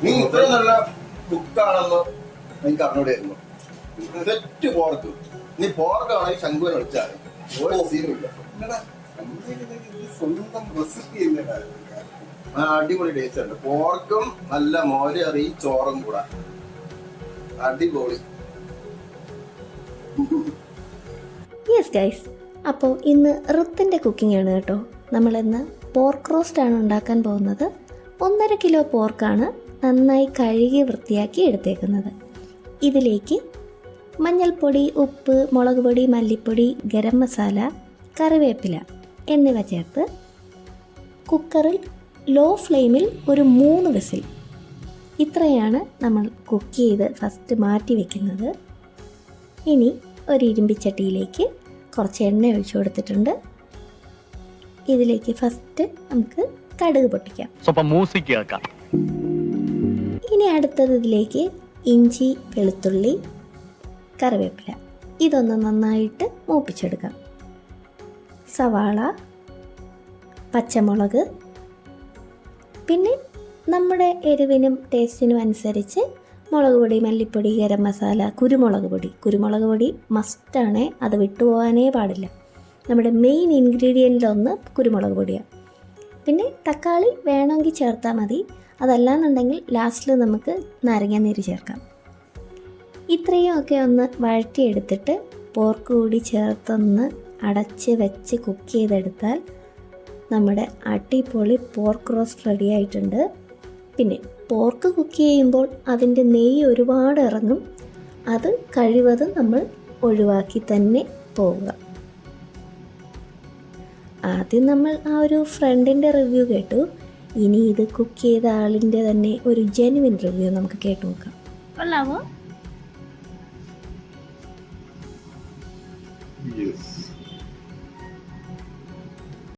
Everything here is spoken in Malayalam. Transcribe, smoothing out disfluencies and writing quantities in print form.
നീ ഇത്രയും നല്ല കുക്കാണെന്ന് എനിക്ക് അറിഞ്ഞൂടായിരുന്നു. Set pork. നീ പോർക്കാണെങ്കിൽ ശങ്കുവിനെ വിളിച്ചാൽ സീനുമില്ല. സ്വന്തം റെസിപ്പി അടിപൊളി ടേസ്റ്റ് ഉണ്ട്. പോർക്കും നല്ല മോരറി ചോറും കൂടെ അടിപൊളി. യെസ് ഗൈസ്, അപ്പോൾ ഇന്ന് ഋത്തിൻ്റെ കുക്കിംഗ് ആണ് കേട്ടോ. നമ്മളിന്ന് പോർക്ക് റോസ്റ്റ് ആണ് ഉണ്ടാക്കാൻ പോകുന്നത്. 1.5 കിലോ പോർക്കാണ് നന്നായി കഴുകി വൃത്തിയാക്കി എടുത്തേക്കുന്നത്. ഇതിലേക്ക് മഞ്ഞൾപ്പൊടി, ഉപ്പ്, മുളക് പൊടി, മല്ലിപ്പൊടി, ഗരം മസാല, കറിവേപ്പില എന്നിവ ചേർത്ത് കുക്കറിൽ ലോ ഫ്ലെയിമിൽ ഒരു 3 വിസിൽ, ഇത്രയാണ് നമ്മൾ കുക്ക് ചെയ്ത് ഫസ്റ്റ് മാറ്റി വയ്ക്കുന്നത്. ഇനി ഒരു ഇരുമ്പിച്ചട്ടിയിലേക്ക് കുറച്ച് എണ്ണ ഒഴിച്ചു കൊടുത്തിട്ടുണ്ട്. ഇതിലേക്ക് ഫസ്റ്റ് നമുക്ക് കടുക് പൊട്ടിക്കാം. ഇനി അടുത്തത് ഇതിലേക്ക് ഇഞ്ചി, വെളുത്തുള്ളി, കറിവേപ്പില ഇതൊന്ന് നന്നായിട്ട് മൂപ്പിച്ചെടുക്കാം. സവാള, പച്ചമുളക്, പിന്നെ നമ്മുടെ എരിവിനും ടേസ്റ്റിനും അനുസരിച്ച് മുളക് പൊടി, മല്ലിപ്പൊടി, ഗരം മസാല, കുരുമുളക് പൊടി മസ്റ്റാണ്, അത് വിട്ടുപോകാനേ പാടില്ല. നമ്മുടെ മെയിൻ ഇൻഗ്രീഡിയൻറ്റിലൊന്ന് കുരുമുളക് പൊടിയാണ്. പിന്നെ തക്കാളി വേണമെങ്കിൽ ചേർത്താൽ മതി, അതല്ലാന്നുണ്ടെങ്കിൽ ലാസ്റ്റിൽ നമുക്ക് നാരങ്ങാനീര് ചേർക്കാം. ഇത്രയും ഒക്കെ ഒന്ന് വഴറ്റിയെടുത്തിട്ട് പോർക്ക് കൂടി ചേർത്തൊന്ന് അടച്ച് വെച്ച് കുക്ക് ചെയ്തെടുത്താൽ നമ്മുടെ അടിപൊളി പോർക്ക് റോസ്റ്റ് റെഡി ആയിട്ടുണ്ട്. പിന്നെ പോർക്ക് കുക്ക് ചെയ്യുമ്പോൾ അതിൻ്റെ നെയ്യ് ഒരുപാട് ഇറങ്ങും, അത് കഴിവതും നമ്മൾ ഒഴിവാക്കി തന്നെ പോവുക. ആദ്യം നമ്മൾ ആ ഒരു ഫ്രണ്ടിൻ്റെ റിവ്യൂ കേട്ടു, ഇനി ഇത് കുക്ക് ചെയ്ത ആളിൻ്റെ തന്നെ ഒരു ജെനുവിൻ റിവ്യൂ നമുക്ക് കേട്ടു നോക്കാം. യെസ്